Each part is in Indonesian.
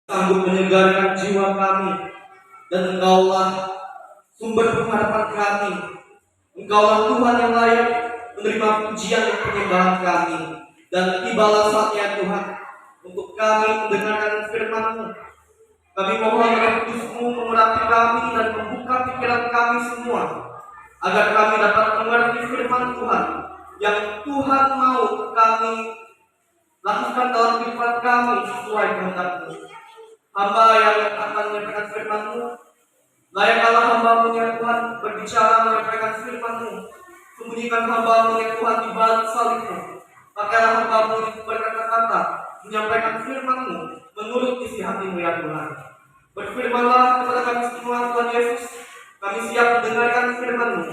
sanggup menyegarkan jiwa kami, dan Engkaulah sumber pengharapan kami. Engkaulah Tuhan yang layak menerima pujian dan penyembahan kami. Dan tibalah saatnya Tuhan untuk kami mendengarkan firman-Mu. Kami mohon Roh Kudus-Mu memerapi kami dan membuka pikiran kami semua, agar kami dapat mengerti firman Tuhan yang Tuhan mau kami lakukan dalam kehidupan kami sesuai kehendak-Mu. Hamba yang akan menyampaikan firman-Mu, layaklah hamba-Mu ya Tuhan berbicara menyampaikan firman-Mu. Sembunyikan hamba-Mu ya Tuhan di balik salib-Mu. Pakailah hamba-Mu itu berkata-kata, menyampaikan firman-Mu menurut isi hati-Mu ya Tuhan. Berfirmanlah kepada kami semua Tuhan Yesus. Kami siap mendengarkan firman-Mu.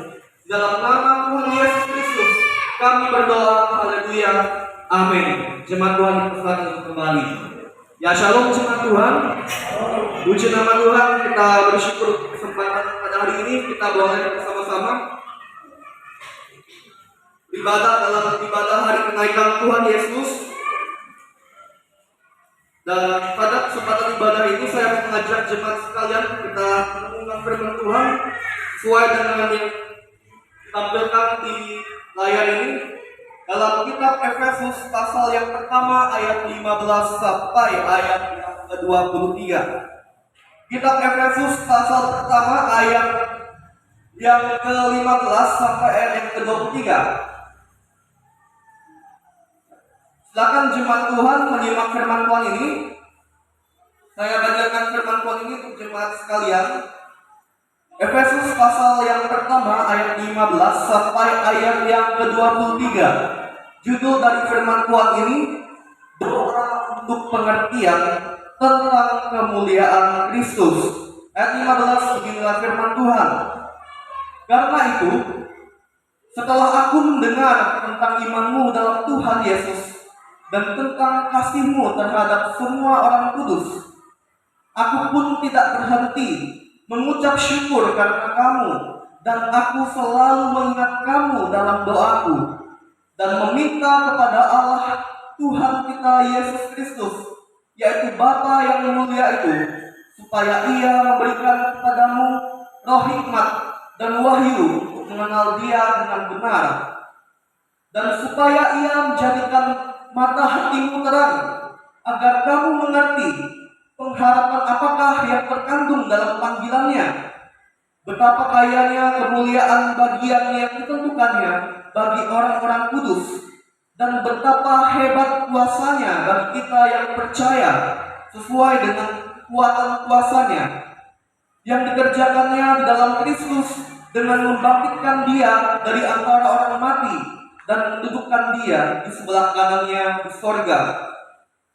Dalam nama Tuhan Yesus Kristus kami berdoa. Haleluya. Amin. Jemaat Tuhan dipersilakan untuk kembali. Ya, shalom jemaat Tuhan. Puji nama Tuhan, kita bersyukur kesempatan pada hari ini kita boleh bersama-sama ibadah dalam ibadah hari kenaikan Tuhan Yesus. Dan pada kesempatan ibadah ini saya mengajak jemaat sekalian kita merenungkan firman Tuhan sesuai dengan yang ditampilkan di layar ini. Dalam kitab Efesus pasal yang pertama ayat 15 sampai ayat yang ke-23. Kitab Efesus pasal pertama ayat yang ke-15 sampai ayat yang ke-23. Silakan jemaat Tuhan menyimak firman Tuhan ini. Saya bacakan firman Tuhan ini untuk jemaat sekalian. Efesus pasal yang pertama ayat 15 sampai ayat yang ke-23. Judul dari firman Tuhan ini, doa untuk pengertian tentang kemuliaan Kristus. Ayat 15 beginilah firman Tuhan. Karena itu, setelah aku mendengar tentang iman-Mu dalam Tuhan Yesus dan tentang kasih-Mu terhadap semua orang kudus, aku pun tidak berhenti mengucap syukur karena kamu, dan aku selalu mengingat kamu dalam doaku, dan meminta kepada Allah Tuhan kita Yesus Kristus, yaitu Bapa yang mulia itu, supaya Ia memberikan kepadamu roh hikmat dan wahyu untuk mengenal Dia dengan benar, dan supaya Ia menjadikan mata hatimu terang, agar kamu mengerti pengharapan apakah yang terkandung dalam panggilannya, betapa kayanya kemuliaan bagian yang ditentukannya bagi orang-orang kudus, dan betapa hebat kuasanya bagi kita yang percaya, sesuai dengan kekuatan kuasanya yang dikerjakannya di dalam Kristus dengan membangkitkan Dia dari antara orang mati dan mendudukkan Dia di sebelah kanannya di sorga.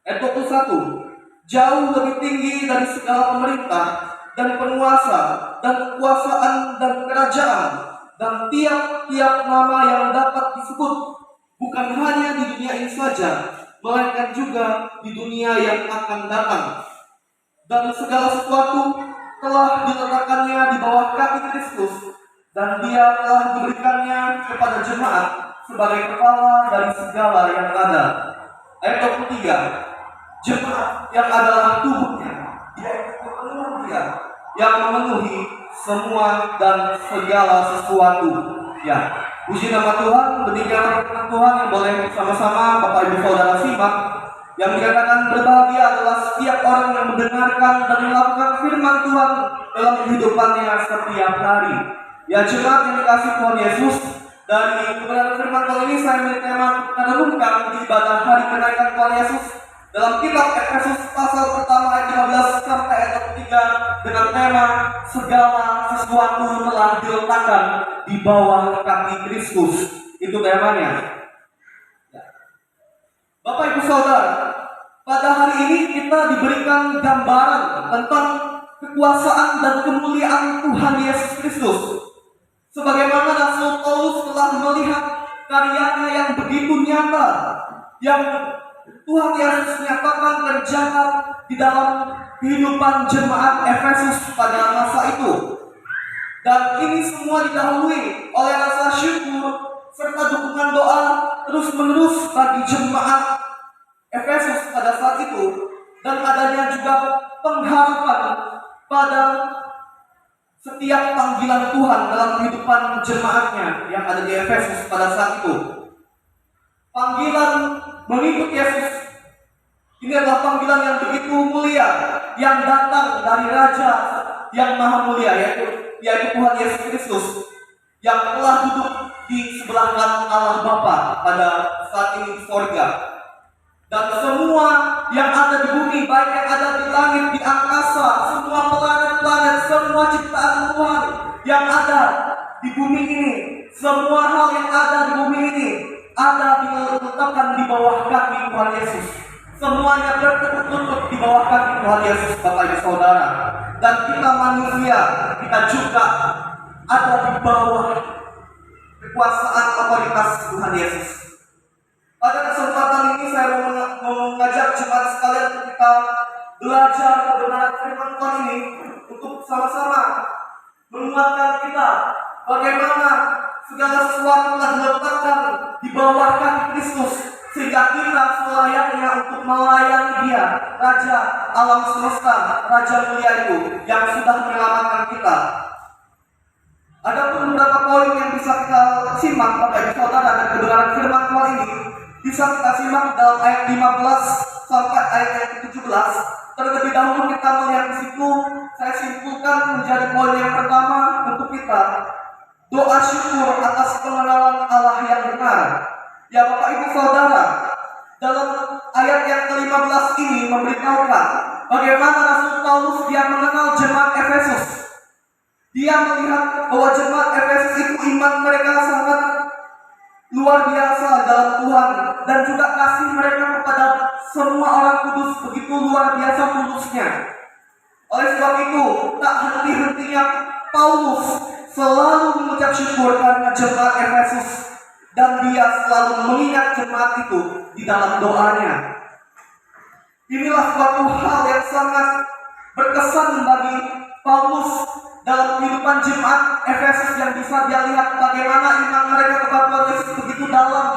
Ayat 21. Jauh lebih tinggi dari segala pemerintah dan penguasa dan kekuasaan dan kerajaan dan tiap-tiap nama yang dapat disebut, bukan hanya di dunia ini saja, melainkan juga di dunia yang akan datang. Dan segala sesuatu telah diletakkannya di bawah kaki Kristus, dan Dia telah diberikannya kepada jemaat sebagai kepala dari segala yang ada. Ayat 23. Jemaat yang adalah tubuhnya, yaitu penuh Dia yang memenuhi semua dan segala sesuatu. Ya, puji nama Tuhan. Demikian firman Tuhan yang boleh sama-sama Bapak Ibu Saudara simak. Yang dikatakan berbahagia adalah setiap orang yang mendengarkan dan melakukan firman Tuhan dalam kehidupannya setiap hari. Ya, jemaat yang dikasih Tuhan Yesus, dari kebenaran firman Tuhan ini saya memiliki tema merenungkan di ibadah hari kenaikan Tuhan Yesus dalam kitab Efesus pasal pertama ayat 15 sampai ayat 3 dengan tema segala sesuatu telah diletakkan di bawah kaki Kristus. Itu temanya. Bapak Ibu Saudara, pada hari ini kita diberikan gambaran tentang kekuasaan dan kemuliaan Tuhan Yesus Kristus. Sebagaimana Rasul Paulus telah melihat karyanya yang begitu nyata, yang Tuhan Yesus nyatakan terjadi di dalam kehidupan jemaat Efesus pada masa itu. Dan ini semua didahului oleh rasa syukur serta dukungan doa terus-menerus bagi jemaat Efesus pada saat itu. dan adanya juga pengharapan pada setiap panggilan Tuhan dalam kehidupan jemaatnya yang ada di Efesus pada saat itu. Panggilan mengikut Yesus ini adalah panggilan yang begitu mulia, yang datang dari Raja yang Maha Mulia, yaitu Tuhan Yesus Kristus, yang telah duduk di sebelah kanan Allah Bapa pada saat ini di sorga. Dan semua yang ada di bumi, baik yang ada di langit, di angkasa, semua planet-planet, semua ciptaan Tuhan yang ada di bumi ini, semua hal yang ada di bumi ini ada diletakkan di bawah kaki Tuhan Yesus. Semuanya bertekuk-lutut di bawah kaki Tuhan Yesus, Bapak Ibu Saudara. Dan kita manusia, kita juga ada di bawah kekuasaan otoritas Tuhan Yesus. Pada kesempatan ini saya mau mengajak jemaat sekalian untuk kita belajar kebenaran firman Tuhan ini, untuk sama-sama menguatkan kita bagaimana segala sesuatu telah diletakkan di bawah kaki Kristus, sehingga kita selayaknya untuk melayani Dia, Raja alam semesta, Raja mulia itu yang sudah menyelamatkan kita. Ada pun beberapa poin yang bisa kita simak, Bapak Ibu Saudara, dan kebenaran firman Tuhan ini bisa kita simak dalam ayat 15 sampai ayat yang ke-17. Terlebih dahulu kita melihat di situ, saya simpulkan menjadi poin yang pertama untuk kita, doa syukur atas pengenalan Allah yang benar. Ya Bapak Ibu Saudara, dalam ayat yang ke-15 ini memberitahukan bagaimana Rasul Paulus dia mengenal jemaat Efesus. Dia melihat bahwa jemaat Efesus itu iman mereka sangat luar biasa dalam Tuhan, dan juga kasih mereka kepada semua orang kudus begitu luar biasa tulusnya. Oleh sebab itu, tak henti-hentinya Paulus selalu mengucap syukur karena jemaat Efesus, dan dia selalu mengingat jemaat itu di dalam doanya. Inilah suatu hal yang sangat berkesan bagi Paulus dalam kehidupan jemaat Efesus, yang bisa dia lihat bagaimana iman mereka kepada Tuhan Yesus begitu dalam.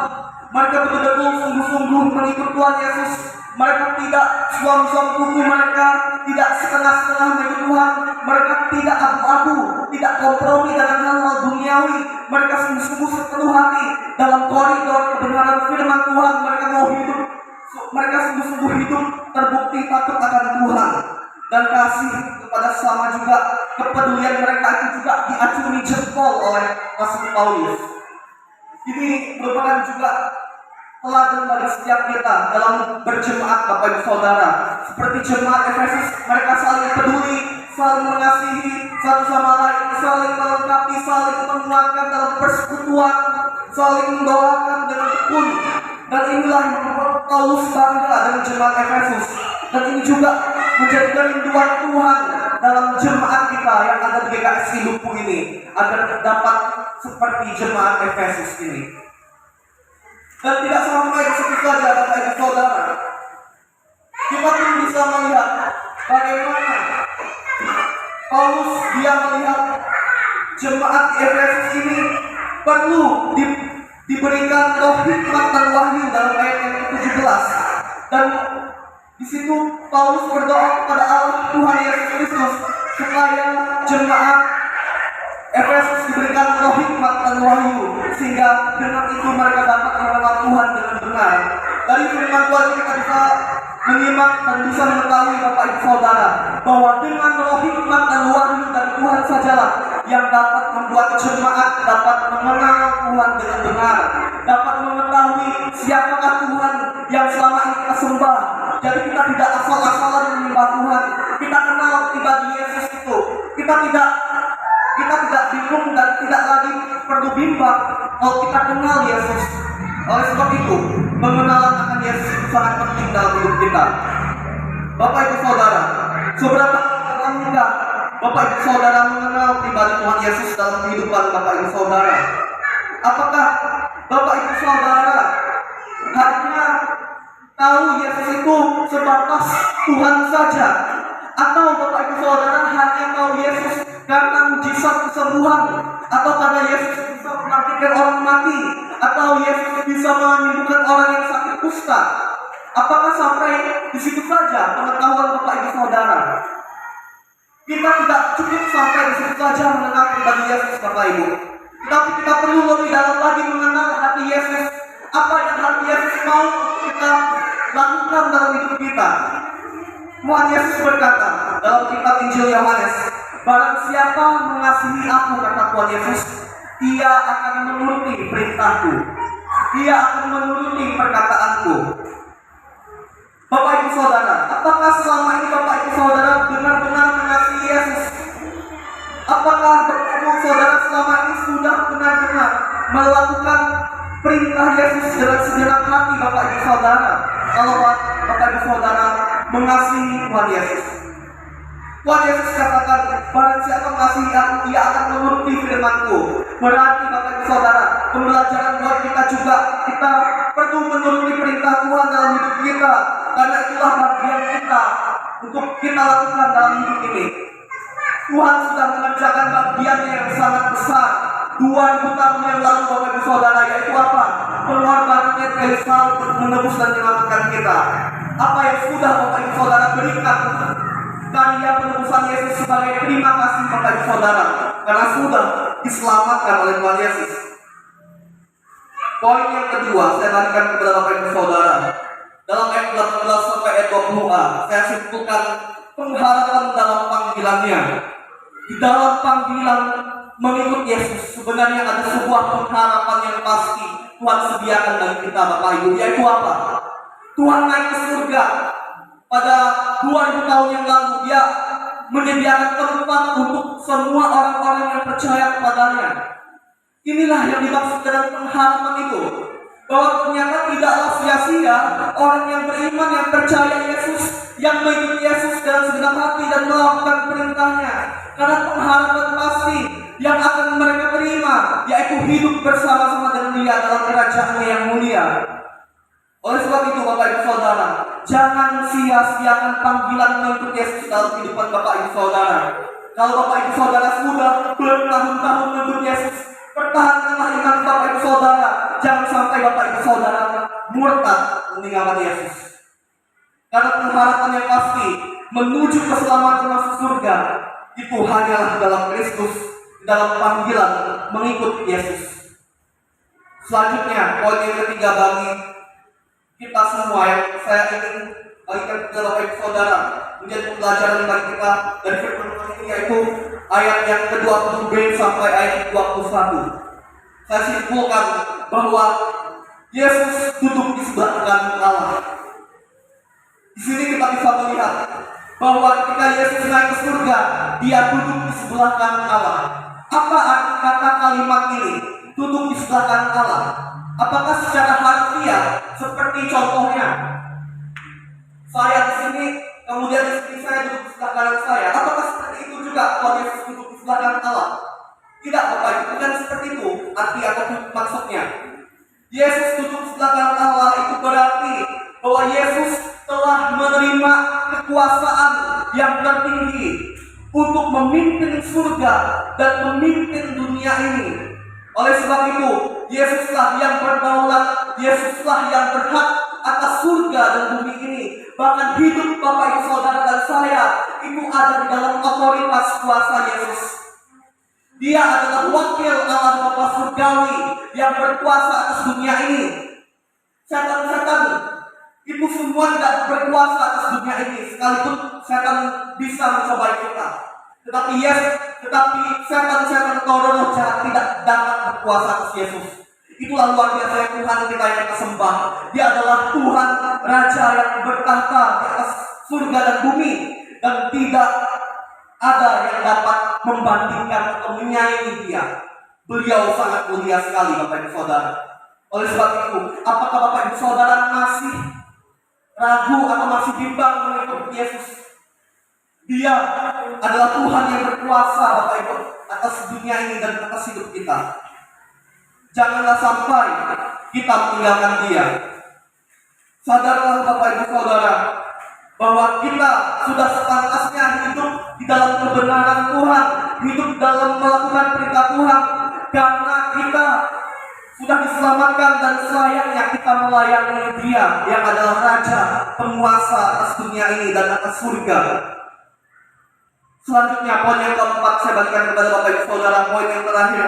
Mereka betul-betul sungguh-sungguh mengikut Tuhan Yesus. Mereka tidak suam-suam kuku, mereka tidak setengah-setengah mengikut Tuhan. Mereka tidak abu-abu, tidak kompromi dengan hal-hal duniawi. Mereka sungguh-sungguh sepenuh hati dalam koridor kebenaran firman Tuhan. Mereka sungguh-sungguh hidup terbukti takut akan Tuhan, dan kasih kepada sesama juga. Kepedulian mereka itu juga diacungi jempol oleh Rasul Paulus. Ini merupakan juga teladan bagi setiap kita dalam berjemaat, Bapak Ibu Saudara. Seperti jemaat Efesus, mereka saling peduli, saling mengasihi satu sama lain, saling melengkapi, saling menguatkan dalam persekutuan, saling mendoakan dengan tekun. Dan inilah yang membuat Paulus bangga dengan jemaat Efesus. Dan ini juga menjadi kerinduan Tuhan dalam jemaat kita yang ada di GKSI Lupu ini, agar dapat seperti jemaat Efesus ini. Dan tidak sampai di situ saja, Bapak Ibu Saudara. Kita pun bisa melihat bagaimana Paulus dia melihat jemaat di Efesus ini perlu diberikan roh hikmat dan wahyu dalam ayat yang ke-17. Dan di situ Paulus berdoa kepada Allah Tuhan Yesus Kristus supaya jemaat Efesus diberikan roh hikmat dan wahyu, sehingga dengan itu mereka dapat mengenal Tuhan dengan benar. Dari firman Tuhan kita bisa menyimak dan bisa mengetahui, Bapak Ibu Saudara, bahwa dengan roh hikmat dan wahyu dari Tuhan sajalah yang dapat membuat jemaat dapat mengenal Tuhan dengan benar, dapat mengetahui siapakah Tuhan yang selama ini kita sembah. Jadi kita tidak asal-asalan menyembah Tuhan. Kita kenal pribadi Yesus itu. Kita tidak bingung dan tidak lagi perlu bimbang kalau kita kenal Yesus. Oleh sebab itu, pengenalan akan Yesus itu sangat penting dalam hidup kita. Bapak Ibu Saudara, seberapa enggak Bapak Ibu Saudara mengenal pribadi Tuhan Yesus dalam kehidupan Bapak Ibu Saudara? Apakah Bapak Ibu Saudara hanya tahu Yesus itu sebatas Tuhan saja? Atau Bapak Ibu Saudara hanya tahu Yesus karena mujizat kesembuhan, atau karena Yesus bisa membangkitkan orang mati, atau Yesus bisa menyembuhkan orang yang sakit kusta, Apakah sampai di situ saja pengetahuan Bapak Ibu Saudara? Kita tidak cukup sampai di situ saja mengenal pribadi Yesus, Bapak Ibu. Tetapi kita perlu lebih dalam lagi mengenal hati Yesus. Apa yang hati Yesus mau kita lakukan dalam hidup kita. Tuhan Yesus berkata dalam kitab Injil Yohanes, barang siapa mengasihi aku, kata Tuhan Yesus, ia akan menuruti perintahku. Ia akan menuruti perkataanku. Bapak Ibu Saudara, apakah selama ini Bapak Ibu Saudara benar-benar mengasihi Yesus? Apakah Bapak Ibu Saudara selama ini sudah benar-benar melakukan perintah Yesus dengan segenap hati, Bapak Ibu Saudara? Kalau Bapak Ibu Saudara mengasihi Tuhan Yesus, Tuhan Yesus katakan, barang siapa mengasihi aku, ia akan menuruti firman-Ku. Berarti Bapak Ibu Saudara, pembelajaran buat kita juga, kita perlu menuruti perintah Tuhan dalam hidup kita. Karena itulah bagian kita untuk kita lakukan dalam hidup ini. Tuhan sudah mengerjakan bagiannya yang sangat besar 2000 tahun yang lalu, Bapak Ibu Saudara, yaitu apa? Pengorbanannya kayu salib untuk menebus dan menyelamatkan kita. Apa yang sudah Bapak Ibu Saudara berikan? Karya penebusan Yesus sebagai terima kasih Bapak Ibu Saudara, karena sudah diselamatkan oleh Tuhan Yesus. Poin yang kedua, saya berikan kepada Bapak Ibu Saudara. Dalam ayat 18 sampai ayat 20a, saya simpulkan pengharapan dalam panggilannya. Di dalam panggilan mengikut Yesus, sebenarnya ada sebuah pengharapan yang pasti Tuhan sediakan bagi kita, Bapak Ibu. Yaitu apa? Tuhan naik ke surga. Pada 2000 tahun yang lalu, Dia menyediakan tempat untuk semua orang-orang yang percaya kepadanya. Inilah yang dimaksud dengan pengharapan itu, bahwa ternyata tidaklah sia-sia orang yang beriman, yang percaya Yesus, yang mengikuti Yesus dengan segenap hati dan melakukan perintahnya. Karena pengharapan pasti yang akan mereka terima, yaitu hidup bersama-sama dengan Dia dalam kerajaannya yang mulia. Oleh sebab itu, Bapak Ibu Saudara, jangan sia-siakan panggilan mengikut Yesus dalam kehidupan Bapak Ibu Saudara. Kalau Bapak Ibu Saudara sudah bertahun-tahun mengikut Yesus, pertahankanlah iman Bapak Ibu Saudara. Jangan sampai Bapak Ibu Saudara murtad meninggalkan Yesus. Karena pengharapan yang pasti menuju keselamatan masuk surga itu hanyalah dalam Kristus, dalam panggilan mengikut Yesus. Selanjutnya, poin yang ketiga bagi kita semua yang saya ingin bagikan kepada Bapak Ibu Saudara menjadi pembelajaran bagi kita dari firman Tuhan ini, yaitu ayat yang ke-20b sampai ayat 21. Saya simpulkan bahwa Yesus duduk di sebelah kanan Allah. Di sini kita bisa melihat bahwa ketika Yesus naik ke surga, Dia duduk di sebelah kanan Allah. Apa arti kata kalimat ini? Duduk di sebelah kanan Allah. Apakah secara harfiah seperti contohnya saya di sini, kemudian di sini saya duduk di sebelah kanan saya? Apakah seperti itu juga Tuhan Yesus duduk di sebelah kanan Allah? Tidak, Bapak Ibu, bukan seperti itu arti atau maksudnya. Yesus duduk di sebelah kanan Allah itu berarti bahwa Yesus telah menerima kekuasaan yang tertinggi untuk memimpin surga dan memimpin dunia ini. Oleh sebab itu, Yesuslah yang berdaulat, Yesuslah yang berhak atas surga dan bumi ini. Bahkan hidup Bapak Ibu Saudara dan saya itu ada di dalam otoritas kuasa Yesus. Dia adalah wakil Allah Bapa surgawi yang berkuasa atas dunia ini. Setan-setan itu semua tidak berkuasa atas dunia ini, sekalipun setan bisa mencobai kita. Tetapi setan-setan atau roh jahat tidak dapat berkuasa atas Yesus. Itulah luar biasa Tuhan kita yang kita sembah. Dia adalah Tuhan Raja yang bertahta di atas surga dan bumi, dan tidak ada yang dapat membandingkan atau menyaingi Dia. Beliau sangat mulia sekali, Bapak Ibu Saudara. Oleh sebab itu, apakah Bapak Ibu Saudara masih ragu atau masih bimbang mengikut Yesus? Dia adalah Tuhan yang berkuasa, Bapak Ibu, atas dunia ini dan atas hidup kita. Janganlah sampai kita meninggalkan Dia. Sadarlah Bapak Ibu Saudara bahwa kita sudah sepantasnya hidup di dalam kebenaran Tuhan, hidup dalam melakukan perintah Tuhan, karena kita sudah diselamatkan dan selayaknya kita melayani Dia yang adalah Raja, penguasa atas dunia ini dan atas surga. Selanjutnya poin yang keempat saya bagikan kepada Bapak Ibu Saudara, poin yang terakhir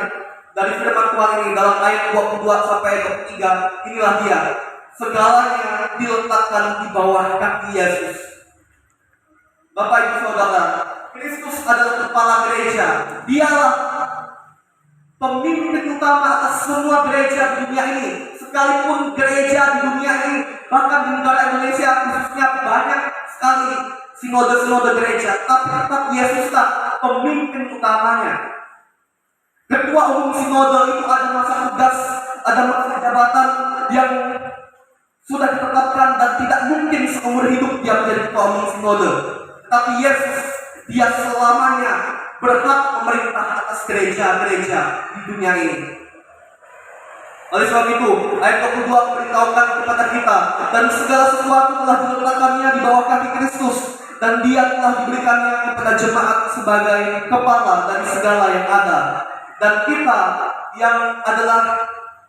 dari firman Tuhan ini dalam ayat 22 sampai 23. Inilah dia, segalanya diletakkan di bawah kaki Yesus. Bapak Ibu Saudara, Kristus adalah kepala gereja. Dialah pemimpin utama atas semua gereja di dunia ini. Sekalipun gereja di dunia ini, bahkan di negara Indonesia khususnya, banyak sekali sinode-sinode gereja, tapi tetap Yesuslah pemimpin utamanya. Ketua umum sinode itu ada masa tugas, ada masa jabatan yang sudah ditetapkan dan tidak mungkin seumur hidup dia menjadi ketua umum sinode. Tapi Yesus, dia selamanya berhak memerintah atas gereja-gereja di dunia ini. Oleh sebab itu, ayat 22 memberitahukan kepada kita, dan segala sesuatu telah diletakkannya di bawah kaki Kristus, dan Dia telah diberikannya kepada jemaat sebagai kepala dari segala yang ada. Dan kita yang adalah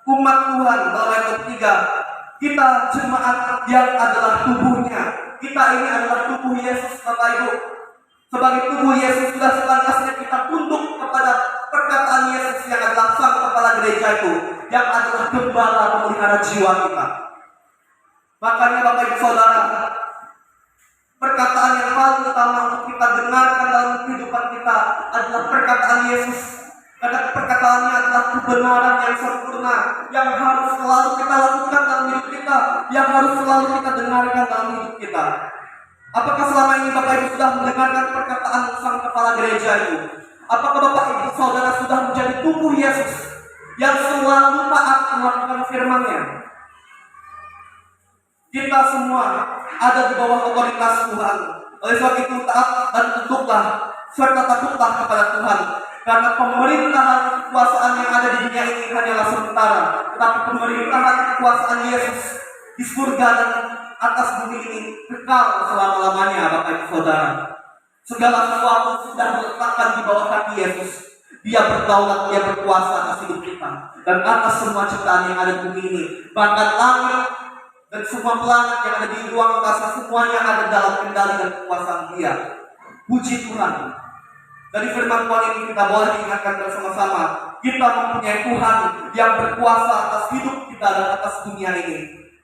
umat Tuhan, dalam ayat 23, kita jemaat yang adalah tubuhnya. Kita ini adalah tubuh Yesus, Bapak Ibu. Sebagai tubuh Yesus, sudah sepantasnya kita tunduk kepada perkataan Yesus yang adalah sang kepala gereja itu, yang adalah gembala memelihara jiwa kita. Makanya Bapak Ibu Saudara, perkataan yang paling utama untuk kita dengarkan dalam kehidupan kita adalah perkataan Yesus. Karena perkataannya adalah kebenaran yang sempurna, yang harus selalu kita lakukan dalam hidup kita, yang harus selalu kita dengarkan dalam hidup kita. Apakah selama ini Bapak Ibu sudah mendengarkan perkataan sang kepala gereja itu? Apakah Bapak Ibu Saudara sudah menjadi tubuh Yesus yang selalu taat melakukan firman-Nya? Kita semua ada di bawah otoritas Tuhan. Oleh sebab itu taat dan tunduklah serta takutlah kepada Tuhan. Karena pemerintahan kekuasaan yang ada di dunia ini hanyalah sementara, tetapi pemerintahan kekuasaan Yesus di surga dan atas bumi ini kekal selama-lamanya, Bapak Ibu Saudara. Segala sesuatu sudah diletakkan di bawah kaki Yesus. Dia berdaulat, Dia berkuasa atas hidup kita dan atas semua ciptaan yang ada di bumi ini. Bahkan langit dan semua planet yang ada di ruang angkasa, semuanya ada dalam kendali dan kekuasaan Dia. Puji Tuhan. Dari firman Tuhan ini kita boleh diingatkan bersama-sama, kita mempunyai Tuhan yang berkuasa atas hidup kita dan atas dunia ini.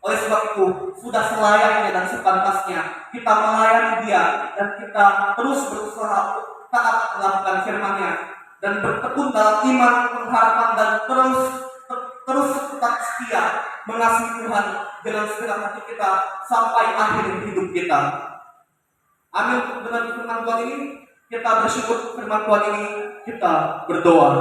Oleh sebab itu, sudah selayaknya dan sepantasnya kita melayani Dia dan kita terus berusaha taat melakukan firman-Nya dan bertekun dalam iman, pengharapan dan terus tetap setia mengasihi Tuhan dengan segenap hati kita sampai akhir hidup kita. Amin. Dengan firman Tuhan ini kita bersyukur, firman Tuhan ini kita berdoa.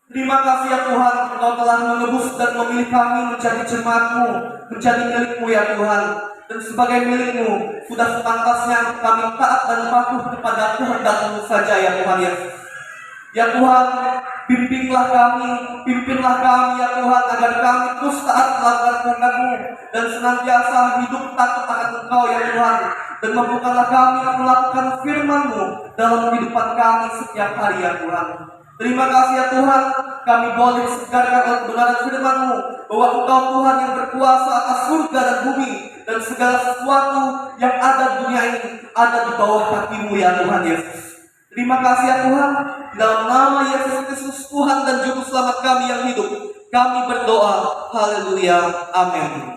Terima kasih ya Tuhan, Engkau telah menebus dan memilih kami menjadi jemaat-Mu, menjadi milik-Mu ya Tuhan. Dan sebagai milik-Mu, sudah sepantasnya kami taat dan patuh kepada kehendak-Mu saja ya Tuhan Yesus. Ya Tuhan, pimpinlah kami ya Tuhan, agar kami terus taat melakukan kehendak-Mu dan senantiasa hidup takut akan Engkau ya Tuhan. Dan mampukanlah kami melakukan firman-Mu dalam kehidupan kami setiap hari ya Tuhan. Terima kasih ya Tuhan, kami boleh disegarkan oleh kebenaran firman-Mu bahwa Engkau Tuhan yang berkuasa atas surga dan bumi, dan segala sesuatu yang ada di dunia ini ada di bawah kaki-Mu ya Tuhan Yesus. Terima kasih ya Tuhan, dalam nama Yesus Kristus Tuhan dan Juru Selamat kami yang hidup, kami berdoa. Haleluya. Amin.